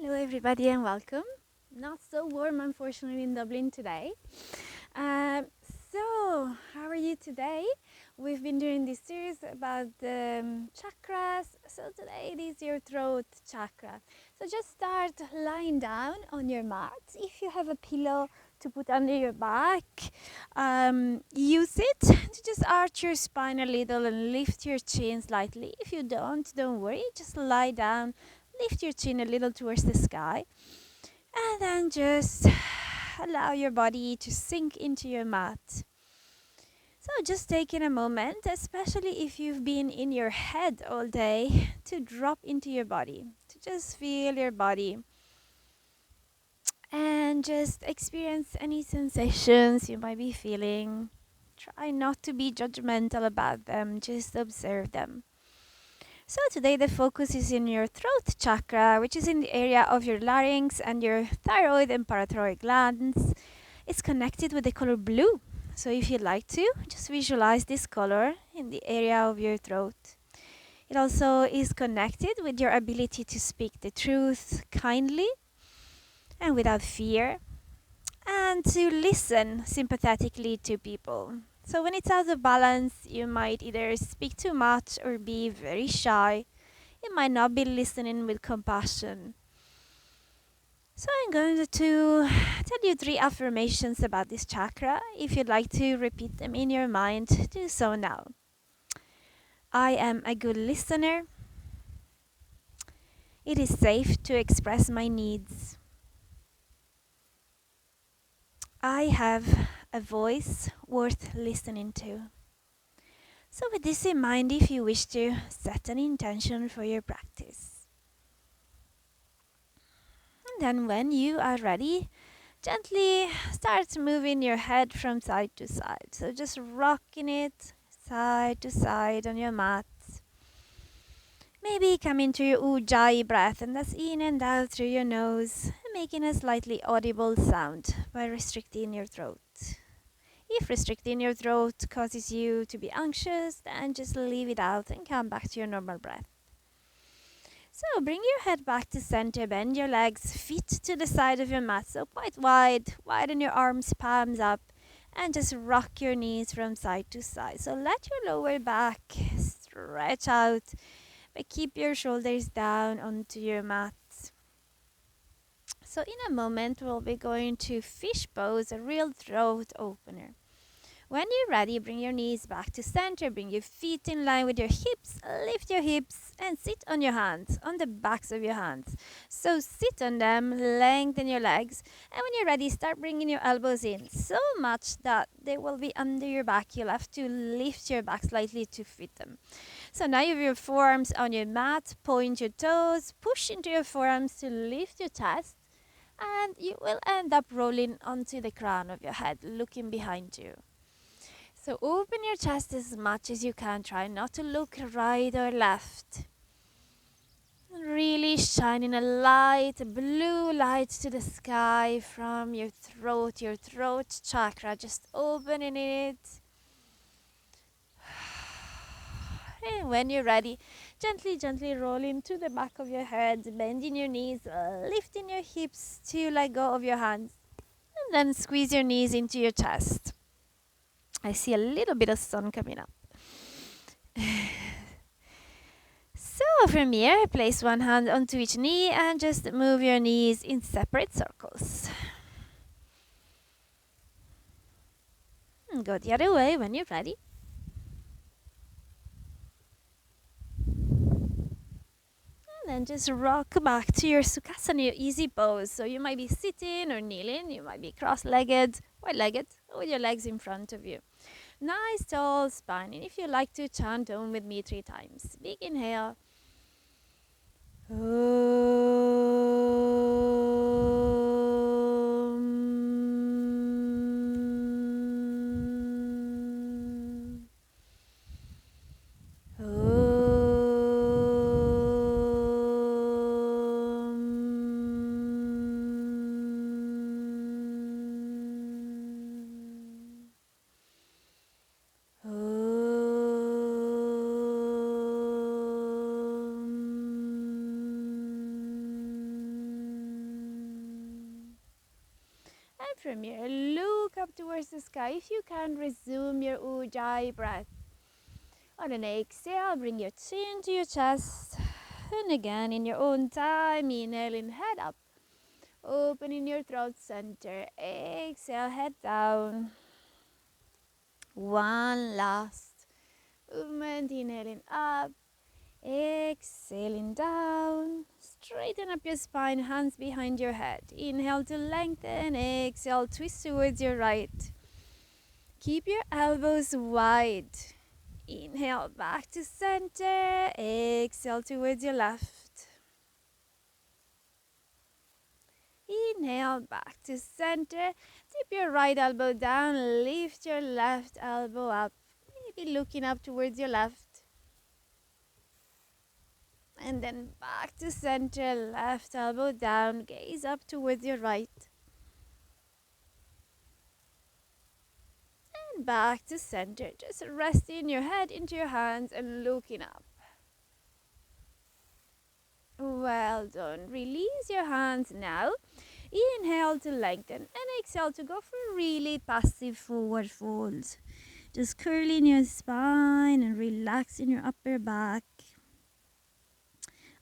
Hello everybody and welcome. Not so warm unfortunately in Dublin today. Um, so, how are you today? We've been doing this series about the chakras. So today it is your throat chakra. So just start lying down on your mat. If you have a pillow to put under your back, use it to just arch your spine a little and lift your chin slightly. If you don't worry, just lie down. Lift your chin a little towards the sky and then just allow your body to sink into your mat. So just taking a moment, especially if you've been in your head all day, to drop into your body, to just feel your body and just experience any sensations you might be feeling. Try not to be judgmental about them, just observe them. So today the focus is in your throat chakra, which is in the area of your larynx and your thyroid and parathyroid glands. It's connected with the color blue. So if you'd like to, just visualize this color in the area of your throat. It also is connected with your ability to speak the truth kindly and without fear, and to listen sympathetically to people. So when it's out of balance, you might either speak too much or be very shy. You might not be listening with compassion. So I'm going to tell you 3 affirmations about this chakra. If you'd like to repeat them in your mind, do so now. I am a good listener. It is safe to express my needs. I have a voice worth listening to. So with this in mind, if you wish to set an intention for your practice. And then when you are ready, gently start moving your head from side to side. So just rocking it side to side on your mat. Maybe come into your ujjayi breath, and that's in and out through your nose, making a slightly audible sound by restricting your throat. If restricting your throat causes you to be anxious, then just leave it out and come back to your normal breath. So bring your head back to center, bend your legs, feet to the side of your mat, so quite wide, widen your arms, palms up, and just rock your knees from side to side. So let your lower back stretch out, but keep your shoulders down onto your mat. So in a moment, we'll be going to fish pose, a real throat opener. When you're ready, bring your knees back to center, bring your feet in line with your hips, lift your hips and sit on your hands, on the backs of your hands. So sit on them, lengthen your legs, and when you're ready, start bringing your elbows in so much that they will be under your back. You'll have to lift your back slightly to fit them. So now you have your forearms on your mat, point your toes, push into your forearms to lift your chest, and you will end up rolling onto the crown of your head, looking behind you. So open your chest as much as you can. Try not to look right or left. Really shining a light, a blue light to the sky from your throat chakra. Just opening it. And when you're ready, gently roll into the back of your head, bending your knees, lifting your hips to let go of your hands. And then squeeze your knees into your chest. I see a little bit of sun coming up. So from here, place one hand onto each knee and just move your knees in separate circles. And go the other way when you're ready. And then just rock back to your Sukhasana, your easy pose. So you might be sitting or kneeling, you might be cross-legged, wide-legged, with your legs in front of you. Nice tall spine. And if you like to chant Om with me 3 times. Big inhale. from here, look up towards the sky. If you can, resume your ujjayi breath. On an exhale, bring your chin to your chest. And again, in your own time, inhaling, head up. Opening your throat center. Exhale, head down. One last movement. Inhaling up. Exhaling down. Straighten up your spine, hands behind your head. Inhale to lengthen. Exhale, twist towards your right. Keep your elbows wide. Inhale back to center. Exhale towards your left. Inhale back to center. Tip your right elbow down. Lift your left elbow up. Maybe looking up towards your left. And then back to center. Left elbow down. Gaze up towards your right. And back to center. Just resting your head into your hands and looking up. Well done. Release your hands now. Inhale to lengthen and exhale to go for a really passive forward fold. Just curling your spine and relaxing your upper back.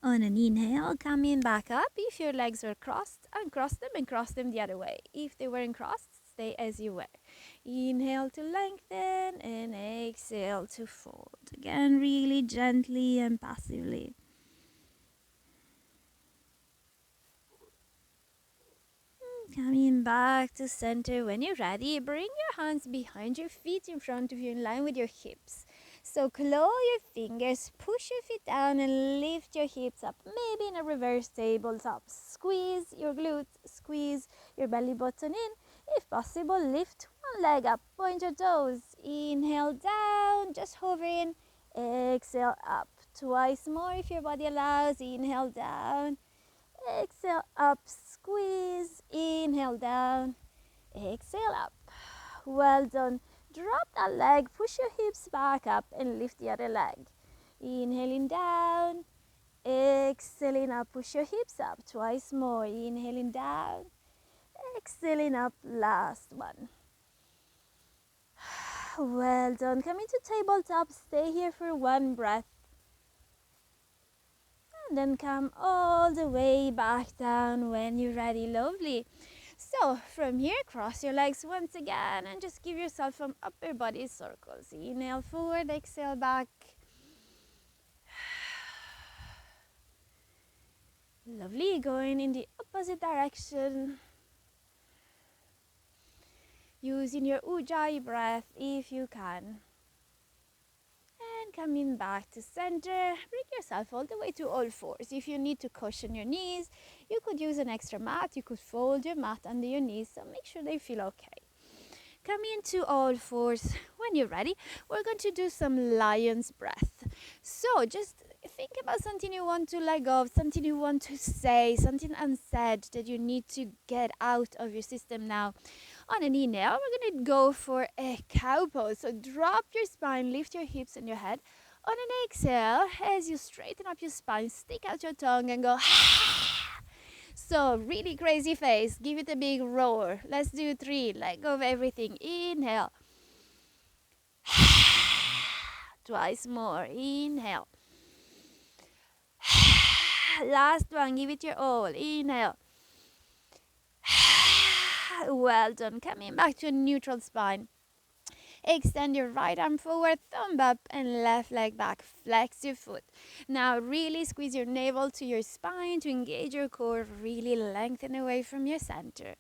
On an inhale, coming back up. If your legs were crossed, uncross them and cross them the other way. If they weren't crossed, stay as you were. Inhale to lengthen and exhale to fold. Again, really gently and passively. Coming back to center. When you're ready, bring your hands behind your feet in front of you in line with your hips. So claw your fingers, push your feet down and lift your hips up. Maybe in a reverse tabletop. Squeeze your glutes, squeeze your belly button in. If possible, lift one leg up, point your toes. Inhale down, just hovering. Exhale up. Twice more if your body allows. Inhale down. Exhale up, squeeze, inhale down, exhale up. Well done. Drop that leg, push your hips back up and lift the other leg. Inhaling down, exhaling up, push your hips up. Twice more, inhaling down, exhaling up, last one. Well done. Coming to tabletop, stay here for one breath. And then come all the way back down when you're ready. Lovely. So from here, cross your legs once again and just give yourself some upper body circles. Inhale forward, exhale back. Lovely. Going in the opposite direction. Using your ujjayi breath if you can. And coming back to center, bring yourself all the way to all fours. If you need to cushion your knees, you could use an extra mat. You could fold your mat under your knees, so make sure they feel okay. Come into all fours. When you're ready, we're going to do some lion's breath. So just think about something you want to let go of, something you want to say, something unsaid that you need to get out of your system now. On an inhale, we're going to go for a cow pose. So drop your spine, lift your hips and your head. On an exhale, as you straighten up your spine, stick out your tongue and go So really crazy face. Give it a big roar. Let's do 3. Let go of everything. Inhale. Twice more. Inhale. Last one. Give it your all. Inhale. Well done. Coming back to a neutral spine. Extend your right arm forward, thumb up, and left leg back. Flex your foot. Now really squeeze your navel to your spine to engage your core. Really lengthen away from your center.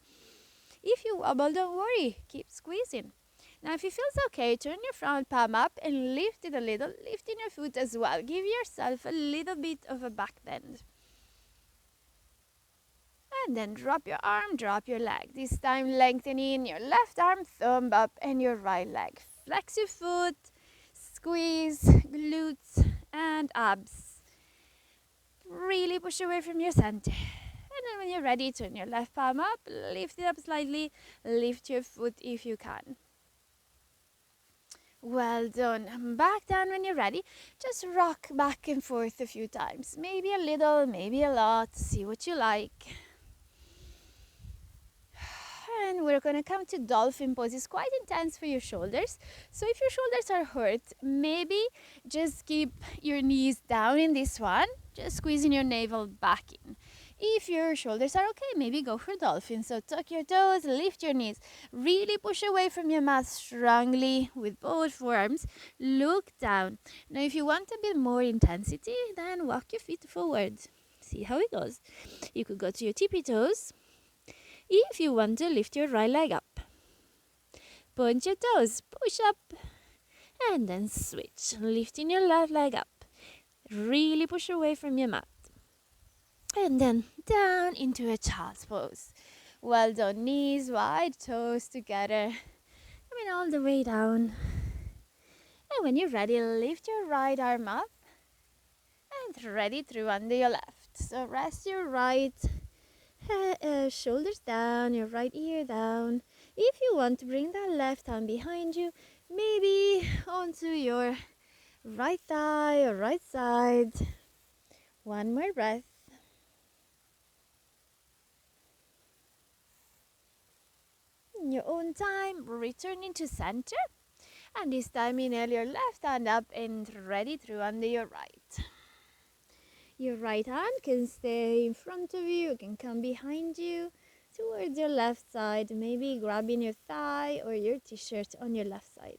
If you wobble, don't worry. Keep squeezing. Now if it feels okay, turn your front palm up and lift it a little. Lifting your foot as well. Give yourself a little bit of a back bend. And then drop your arm, drop your leg. This time lengthening your left arm, thumb up, and your right leg. Flex your foot, squeeze, glutes, and abs. Really push away from your center. And then when you're ready, turn your left palm up, lift it up slightly, lift your foot if you can. Well done. Back down when you're ready. Just rock back and forth a few times. Maybe a little, maybe a lot. See what you like. And we're going to come to dolphin pose. It's quite intense for your shoulders. So if your shoulders are hurt, maybe just keep your knees down in this one. Just squeezing your navel back in. If your shoulders are okay, maybe go for dolphin. So tuck your toes, lift your knees. Really push away from your mat strongly with both forearms. Look down. Now if you want a bit more intensity, then walk your feet forward. See how it goes. You could go to your tippy toes. If you want to lift your right leg up. Point your toes, push up, and then switch. Lifting your left leg up. Really push away from your mat. And then down into a child's pose. Well done. Knees wide, toes together. Coming all the way down. And when you're ready, lift your right arm up and thread it through under your left. So rest your right shoulders down, your right ear down. If you want to bring that left hand behind you, maybe onto your right thigh or right side. One more breath. In your own time, returning to center. And this time inhale your left hand up and thread it through under your right. Your right hand can stay in front of you, it can come behind you towards your left side, maybe grabbing your thigh or your t-shirt on your left side.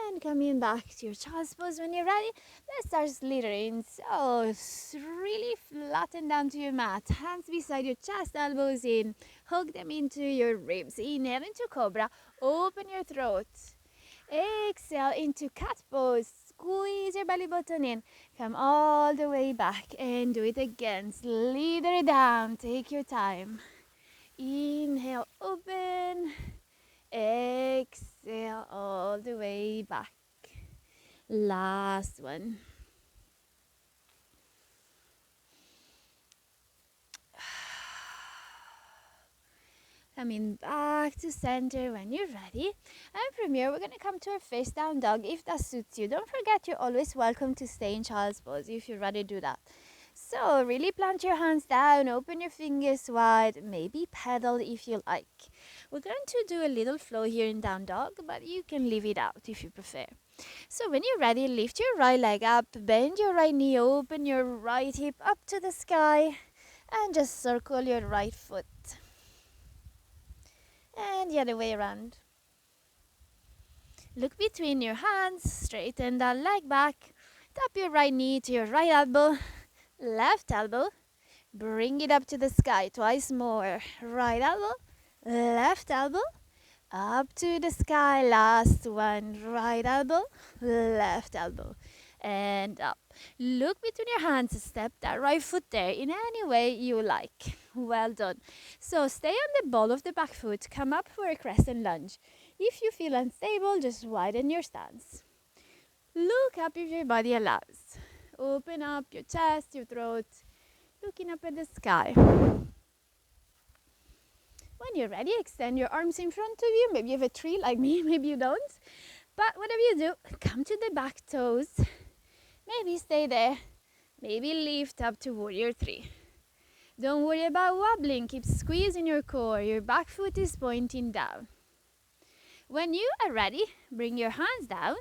And coming back to your child's pose when you're ready, let's start slithering. So really flatten down to your mat, hands beside your chest, elbows in, hug them into your ribs. Inhale into cobra, open your throat. Exhale into cat pose. Squeeze your belly button in. Come all the way back and do it again. Slither down. Take your time. Inhale, open. Exhale all the way back. Last one. Coming back to center when you're ready. And from here, we're going to come to a face down dog if that suits you. Don't forget, you're always welcome to stay in child's pose if you're ready to do that. So really plant your hands down, open your fingers wide, maybe pedal if you like. We're going to do a little flow here in down dog, but you can leave it out if you prefer. So when you're ready, lift your right leg up, bend your right knee, open your right hip up to the sky, and just circle your right foot. And the other way around. Look between your hands, straighten that leg back, tap your right knee to your right elbow, left elbow, bring it up to the sky twice more. Right elbow, left elbow, up to the sky. Last one. Right elbow, left elbow, and up. Look between your hands, step that right foot there in any way you like. Well done. So stay on the ball of the back foot, come up for a crescent lunge. If you feel unstable, just widen your stance. Look up if your body allows. Open up your chest, your throat, looking up at the sky. When you're ready, extend your arms in front of you. Maybe you have a tree like me, maybe you don't. But whatever you do, come to the back toes. Maybe stay there. Maybe lift up to warrior 3. Don't worry about wobbling. Keep squeezing your core. Your back foot is pointing down. When you are ready, bring your hands down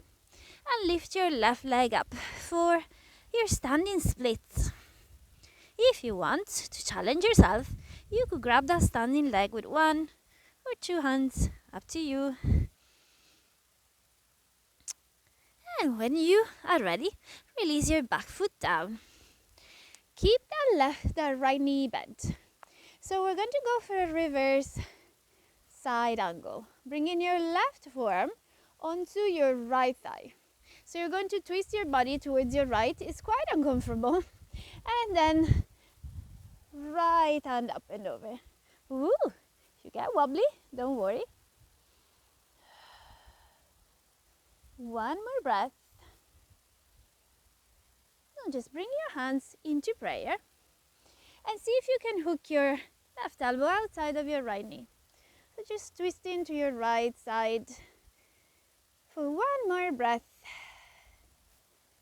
and lift your left leg up for your standing split. If you want to challenge yourself, you could grab that standing leg with 1 or 2 hands, up to you. And when you are ready, release your back foot down. Keep that right knee bent. So we're going to go for a reverse side angle. Bringing your left forearm onto your right thigh. So you're going to twist your body towards your right. It's quite uncomfortable. And then right hand up and over. Ooh, if you get wobbly, don't worry. One more breath. Now just bring your hands into prayer and see if you can hook your left elbow outside of your right knee. So just twist into your right side for one more breath.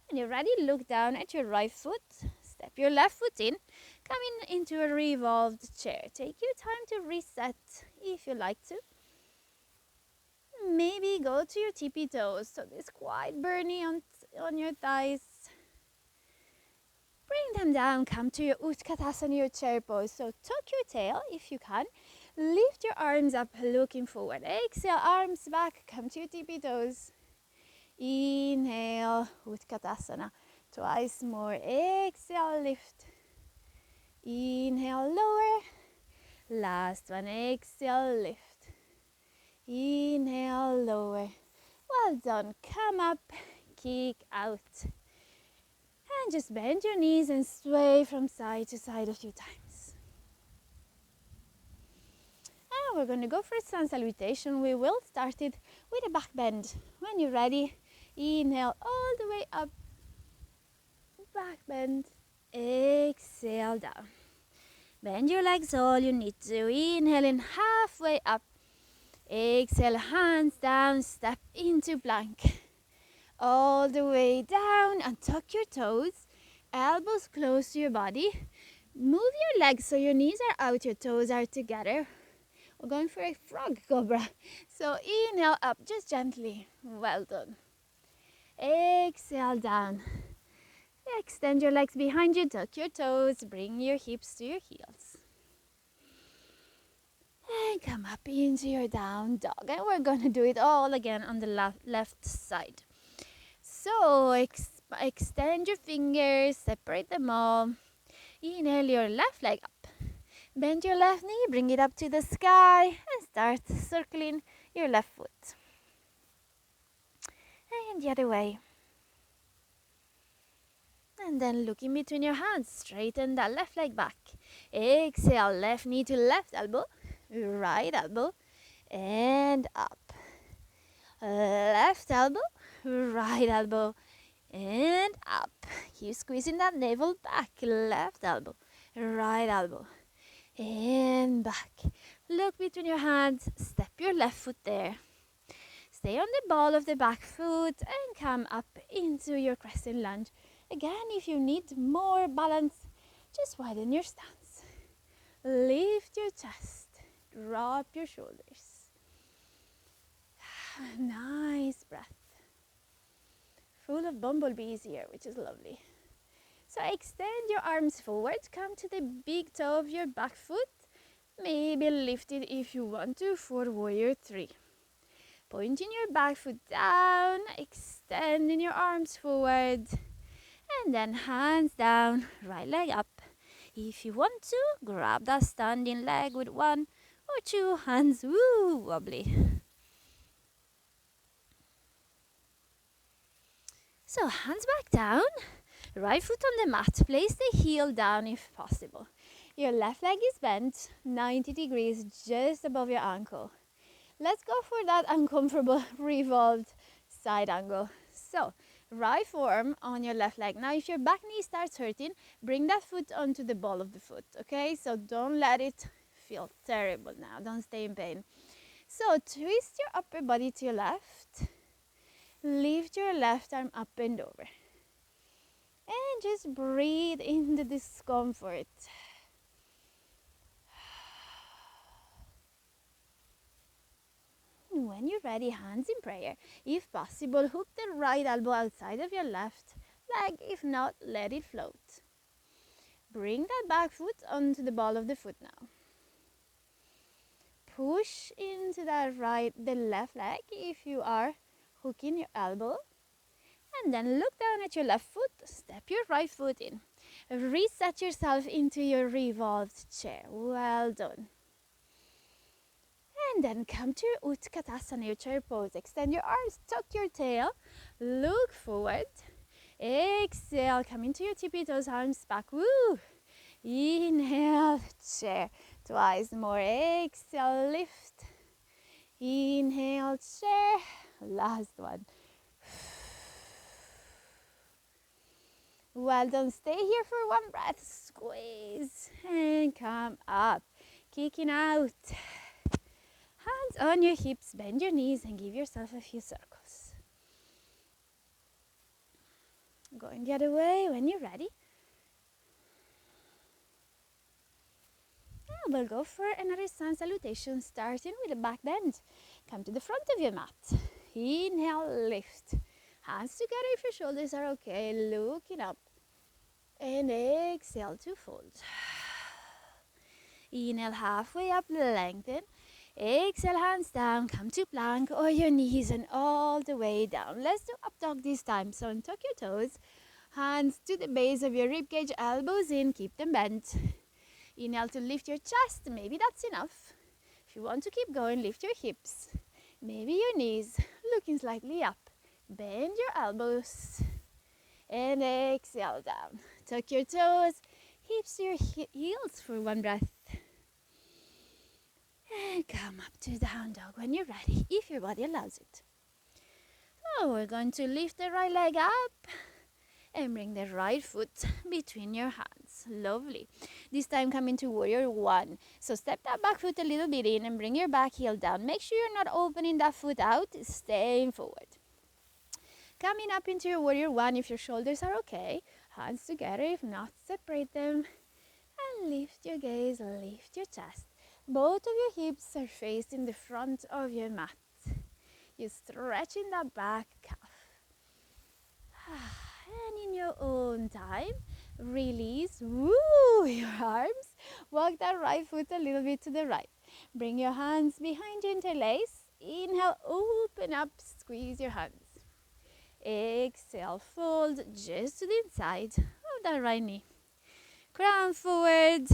When you're ready, look down at your right foot. Step step your left foot in, come into a revolved chair. Take your time to reset if you like to. Maybe go to your tippy toes, so this quite burny on your thighs. Bring them down, come to your Utkatasana, your chair pose. So tuck your tail if you can. Lift your arms up, looking forward. Exhale, arms back, come to your tippy toes. Inhale, Utkatasana. Twice more. Exhale, lift. Inhale, lower. Last one. Exhale, lift. Inhale, lower. Well done. Come up, kick out. And just bend your knees and sway from side to side a few times. And we're going to go for a sun salutation. We will start it with a back bend. When you're ready, inhale all the way up. Back bend. Exhale down. Bend your legs all you need to. Inhale in halfway up. Exhale, hands down, step into plank. All the way down and tuck your toes. Elbows close to your body. Move your legs so your knees are out, your toes are together. We're going for a frog cobra. So inhale up, just gently. Well done. Exhale down. Extend your legs behind you, tuck your toes, bring your hips to your heels. And come up into your down dog. And we're going to do it all again on the left side. So extend your fingers, separate them all. Inhale your left leg up. Bend your left knee, bring it up to the sky, and start circling your left foot. And the other way. And then look in between your hands, straighten that left leg back. Exhale, left knee to left elbow, right elbow, and up. Left elbow, right elbow, and up. Keep squeezing that navel back. Left elbow, right elbow, and back. Look between your hands, step your left foot there. Stay on the ball of the back foot and come up into your crescent lunge. Again, if you need more balance, just widen your stance. Lift your chest, drop your shoulders. Nice breath. Full of bumblebees here, which is lovely. So extend your arms forward, come to the big toe of your back foot. Maybe lift it if you want to for warrior 3. Pointing your back foot down, extending your arms forward. And then hands down, right leg up. If you want to, grab that standing leg with 1 or 2 hands. Woo, wobbly. So hands back down, right foot on the mat. Place the heel down if possible. Your left leg is bent 90 degrees just above your ankle. Let's go for that uncomfortable revolved side angle. So right forearm on your left leg. Now if your back knee starts hurting, bring that foot onto the ball of the foot, okay? So don't let it feel terrible now. Don't stay in pain. So twist your upper body to your left. Lift your left arm up and over. And just breathe in the discomfort. When you're ready, hands in prayer. If possible, hook the right elbow outside of your left leg. If not, let it float. Bring that back foot onto the ball of the foot now. Push into the left leg if you are hooking your elbow. And then look down at your left foot. Step your right foot in. Reset yourself into your revolved chair. Well done. And then come to your Utkatasana, your chair pose. Extend your arms, tuck your tail, look forward. Exhale, come into your tippy toes, arms back. Woo! Inhale, chair. Twice more. Exhale, lift. Inhale, chair. Last one. Well done. Stay here for 1 breath. Squeeze and come up. Kicking out. Hands on your hips, bend your knees and give yourself a few circles. Going the other way when you're ready. we'll go for another sun salutation, starting with a back bend. Come to the front of your mat. Inhale, lift. Hands together if your shoulders are okay, looking up. And exhale to fold. Inhale, halfway up, lengthen. Exhale, hands down, come to plank or your knees and all the way down. Let's do up dog this time. So untuck your toes, hands to the base of your ribcage, elbows in, keep them bent. Inhale to lift your chest, maybe that's enough. If you want to keep going, lift your hips, maybe your knees, looking slightly up. Bend your elbows and exhale down. Tuck your toes, hips to your heels for one breath. And come up to down dog when you're ready, if your body allows it. So we're going to lift the right leg up and bring the right foot between your hands. Lovely. This time come into warrior one. So step that back foot a little bit in and bring your back heel down. Make sure you're not opening that foot out, staying forward. Coming up into your warrior one, if your shoulders are okay, hands together, if not, separate them. And lift your gaze, lift your chest. Both of your hips are facing the front of your mat. You're stretching that back calf. And in your own time, release your arms. Walk that right foot a little bit to the right. Bring your hands behind you, interlace. Inhale, open up, squeeze your hands. Exhale, fold just to the inside of that right knee. Crown forward,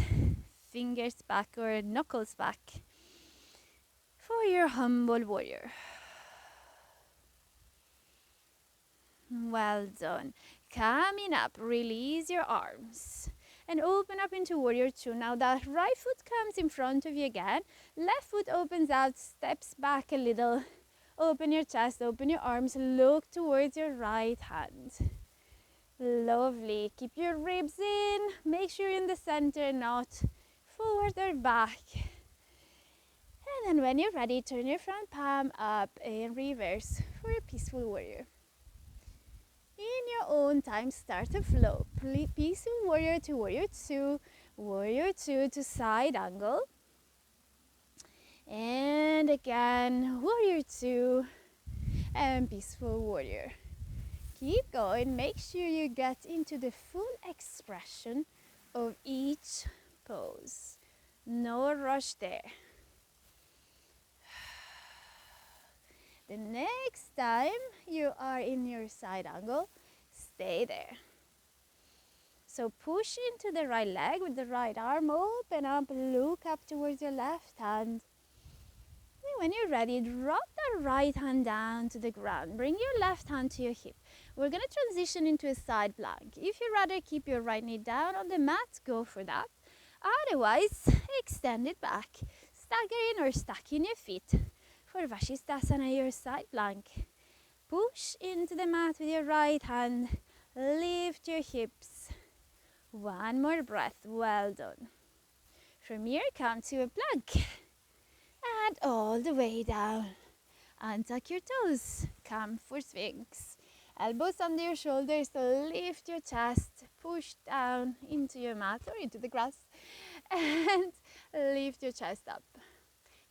fingers back or knuckles back for your humble warrior. Well done. Coming up, release your arms and open up into warrior two. Now that right foot comes in front of you again. Left foot opens out, steps back a little. Open your chest, open your arms, look towards your right hand. Lovely. Keep your ribs in. Make sure you're in the center, not forward or back. And then when you're ready, turn your front palm up and reverse for a peaceful warrior. In your own time, start to flow. Peaceful warrior to warrior two to side angle. And again, warrior two and peaceful warrior. Keep going. Make sure you get into the full expression of each pose. No rush there. The next time you are in your side angle, stay there. So push into the right leg with the right arm, open up, look up towards your left hand. And when you're ready, drop the right hand down to the ground. Bring your left hand to your hip. We're going to transition into a side plank. If you'd rather keep your right knee down on the mat, go for that. Otherwise, extend it back. Stagger in or stack in your feet. For Vishuddha, your side plank. Push into the mat with your right hand. Lift your hips. One more breath. Well done. From here, come to a plank. And all the way down. Untuck your toes. Come for Sphinx. Elbows under your shoulders. Lift your chest. Push down into your mat or into the grass. And lift your chest up.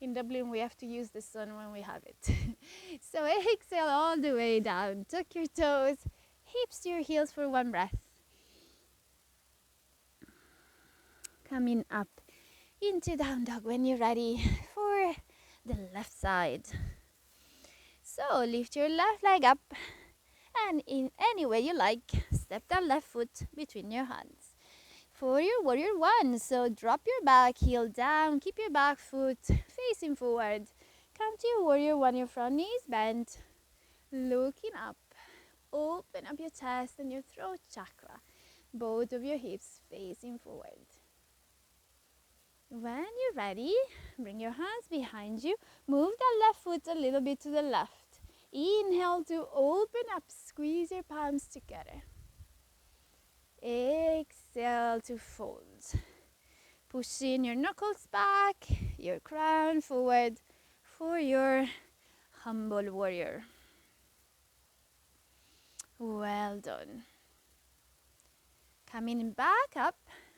In Dublin, we have to use the sun when we have it. So exhale all the way down. Tuck your toes. Hips to your heels for one breath. Coming up into down dog when you're ready for the left side. So lift your left leg up and in any way you like, step that left foot between your hands. For your warrior one, so drop your back, heel down, keep your back foot facing forward. Come to your warrior one, your front knee is bent, looking up. Open up your chest and your throat chakra, both of your hips facing forward. When you're ready, bring your hands behind you. Move that left foot a little bit to the left. Inhale to open up, squeeze your palms together. Exhale to fold. Push in your knuckles back, your crown forward for your humble warrior. Well done. Coming back up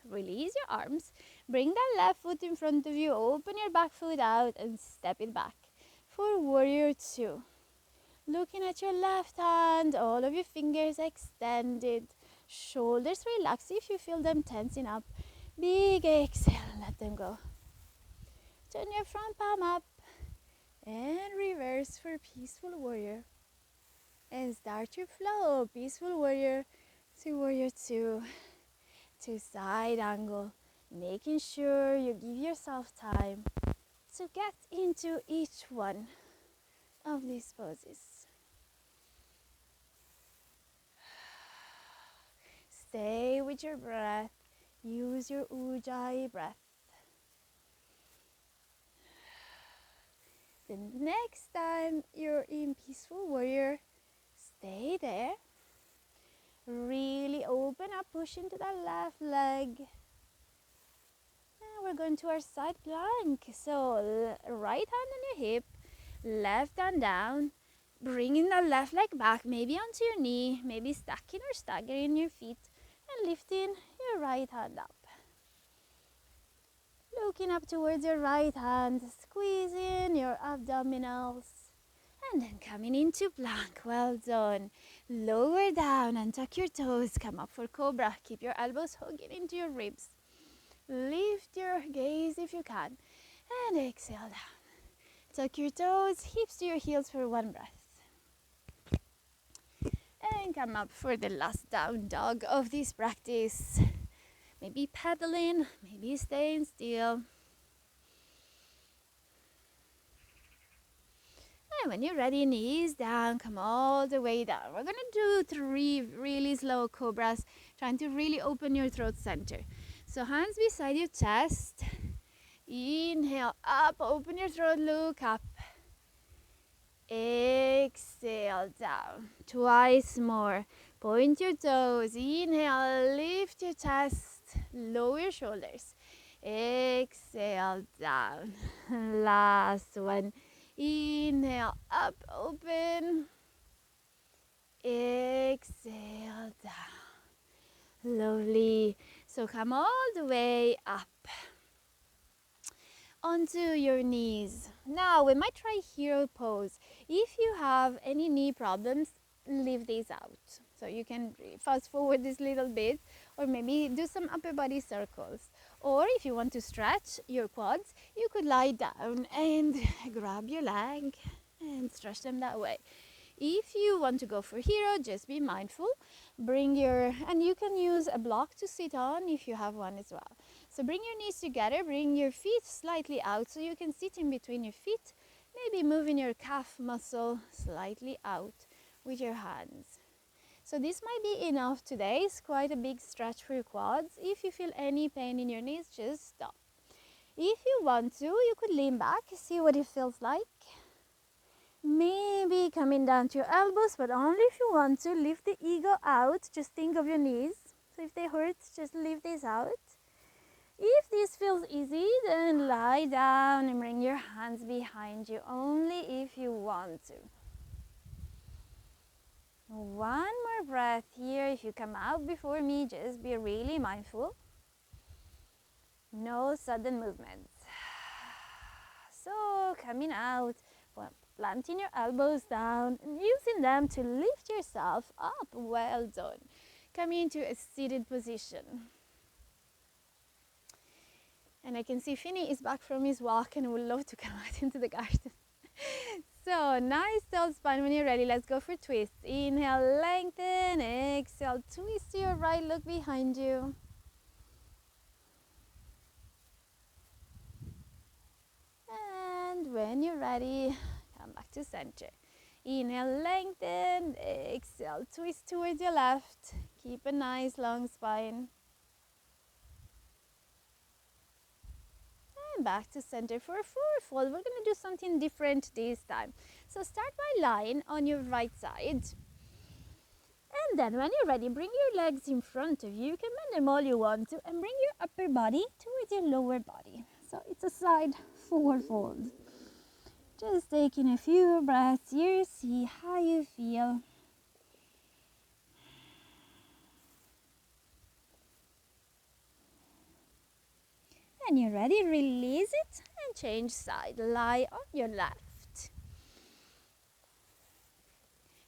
Release your arms. Bring that left foot in front of you. Open your back foot out and step it back. For warrior 2. Looking at your left hand, all of your fingers extended. Shoulders relaxed if you feel them tensing up. Big exhale, let them go. Turn your front palm up and reverse for peaceful warrior. And start your flow, peaceful warrior to warrior 2, to side angle, making sure you give yourself time to get into each one of these poses. Stay with your breath. Use your Ujjayi breath. The next time you're in peaceful warrior, stay there. Really open up, push into that left leg. And we're going to our side plank. So right hand on your hip, left hand down, bringing the left leg back, maybe onto your knee, maybe stacking or staggering your feet, and lifting your right hand up. Looking up towards your right hand, squeezing your abdominals, and then coming into plank. Well done. Lower down and tuck your toes. Come up for cobra. Keep your elbows hugging into your ribs. Lift your gaze if you can, and exhale down. Tuck your toes, hips to your heels for one breath. And come up for the last down dog of this practice. Maybe pedaling, maybe staying still. And when you're ready, knees down, come all the way down. We're gonna do 3 really slow cobras, trying to really open your throat center. So hands beside your chest. Inhale up, open your throat, look up. Exhale down. Twice more. Point your toes. Inhale, lift your chest, lower your shoulders. Exhale down. Last one. Inhale up, open. Exhale down. Lovely. So come all the way up onto your knees. Now we might try hero pose. If you have any knee problems, leave these out. So you can fast forward this little bit, or maybe do some upper body circles. Or if you want to stretch your quads, you could lie down and grab your leg and stretch them that way. If you want to go for hero, just be mindful. And you can use a block to sit on if you have one as well. So bring your knees together, bring your feet slightly out so you can sit in between your feet, maybe moving your calf muscle slightly out with your hands. So this might be enough today. It's quite a big stretch for your quads. If you feel any pain in your knees, just stop. If you want to, you could lean back, see what it feels like. Maybe coming down to your elbows, but only if you want to. Lift the ego out. Just think of your knees. So if they hurt, just leave these out. If this feels easy, then lie down and bring your hands behind you, only if you want to. One more breath here. If you come out before me, just be really mindful. No sudden movements. So coming out, planting your elbows down and using them to lift yourself up. Well done. Coming into a seated position. And I can see Finny is back from his walk and would love to come out into the garden. So nice tall spine. When you're ready, let's go for twists. Inhale, lengthen. Exhale, twist to your right, look behind you. And when you're ready, come back to center. Inhale, lengthen. Exhale, twist towards your left. Keep a nice long spine. And back to center for a forward fold. We're going to do something different this time. So start by lying on your right side. And then when you're ready, bring your legs in front of you. You can bend them all you want to. And bring your upper body towards your lower body. So it's a side forward fold. Just taking a few breaths here, see how you feel. When you're ready, release it and change side. Lie on your left.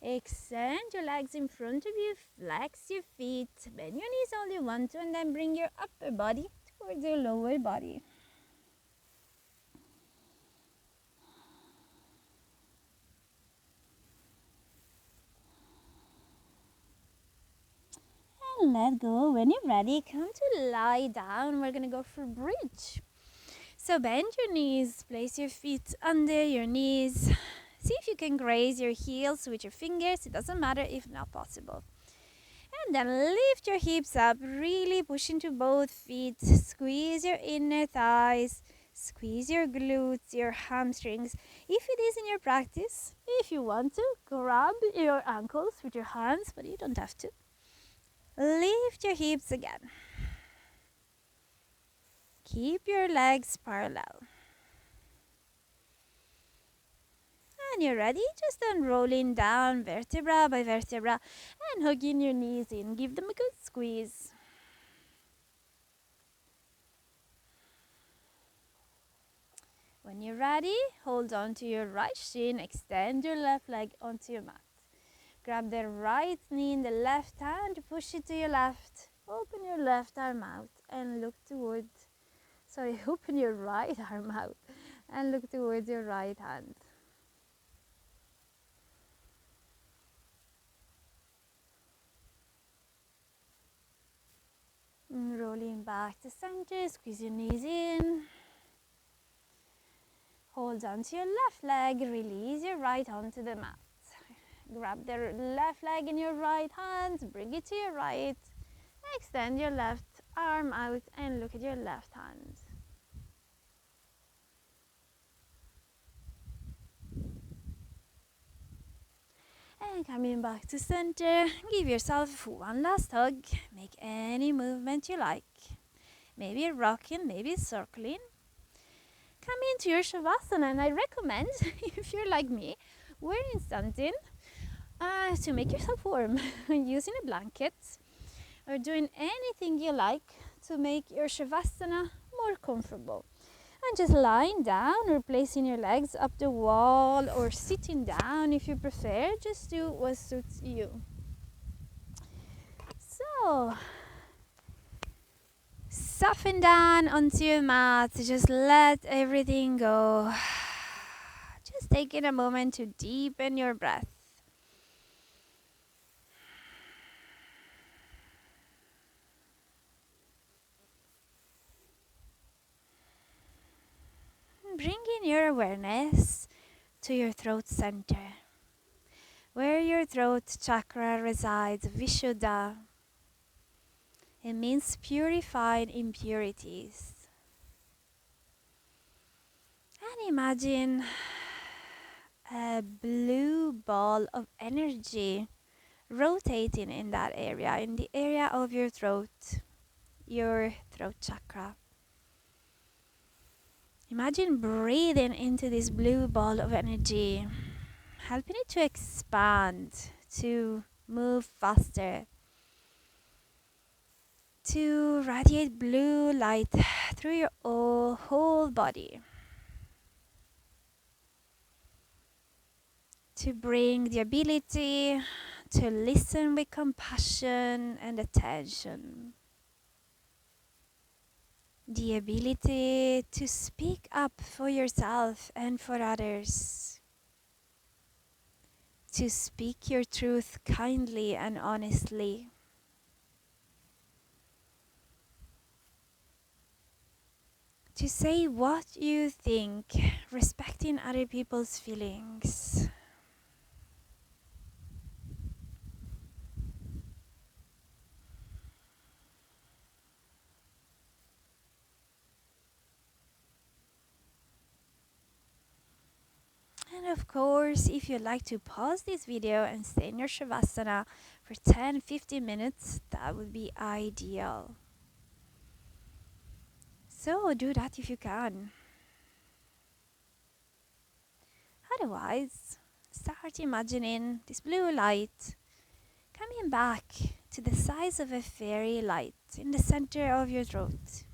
Extend your legs in front of you, flex your feet, bend your knees all you want to, and then bring your upper body towards your lower body. And let go. When you're ready, come to lie down. We're going to go for bridge. So bend your knees, place your feet under your knees. See if you can graze your heels with your fingers. It doesn't matter if not possible. And then lift your hips up, really push into both feet. Squeeze your inner thighs, squeeze your glutes, your hamstrings. If it is in your practice, if you want to, grab your ankles with your hands, but you don't have to. Lift your hips again. Keep your legs parallel. And you're ready? Just unrolling down vertebra by vertebra and hugging your knees in. Give them a good squeeze. When you're ready, hold on to your right shin. Extend your left leg onto your mat. Grab the right knee in the left hand. Push it to your left. Open your left arm out and look towards... open your right arm out and look towards your right hand. Rolling back to center, squeeze your knees in. Hold on to your left leg, release your right onto the mat. Grab the left leg in your right hand, bring it to your right. Extend your left arm out and look at your left hand. And coming back to center, give yourself one last hug. Make any movement you like. Maybe rocking, maybe circling. Come into your Shavasana, and I recommend, if you're like me, wearing something to make yourself warm. Using a blanket or doing anything you like to make your Shavasana more comfortable. And just lying down or placing your legs up the wall or sitting down if you prefer. Just do what suits you. So, soften down onto your mat. Just let everything go. Just taking a moment to deepen your breath. Bringing your awareness to your throat center, where your throat chakra resides, Vishuddha. It means purified impurities. And imagine a blue ball of energy rotating in that area, in the area of your throat chakra. Imagine breathing into this blue ball of energy, helping it to expand, to move faster, to radiate blue light through your whole body, to bring the ability to listen with compassion and attention, the ability to speak up for yourself and for others, to speak your truth kindly and honestly, to say what you think, respecting other people's feelings. And of course, if you'd like to pause this video and stay in your Shavasana for 10-15 minutes, that would be ideal. So do that if you can. Otherwise, start imagining this blue light coming back to the size of a fairy light in the center of your throat.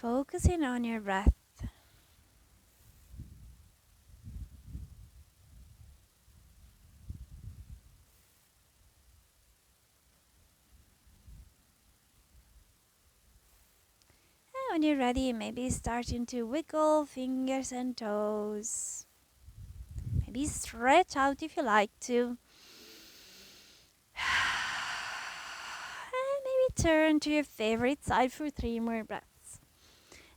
Focusing on your breath. And when you're ready, maybe starting to wiggle fingers and toes. Maybe stretch out if you like to. And maybe turn to your favorite side for 3 more breaths.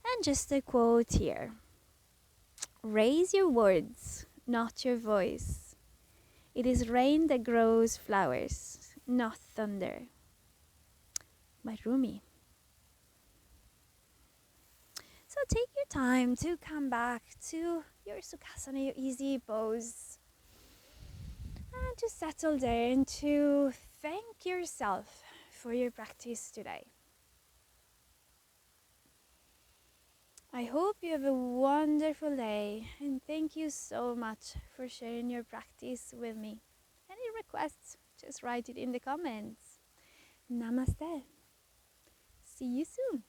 And just a quote here. Raise your words, not your voice. It is rain that grows flowers, not thunder. My Rumi. So take your time to come back to your Sukhasana, your easy pose. And to settle there and to thank yourself for your practice today. I hope you have a wonderful day, and thank you so much for sharing your practice with me. Any requests, just write it in the comments. Namaste. See you soon.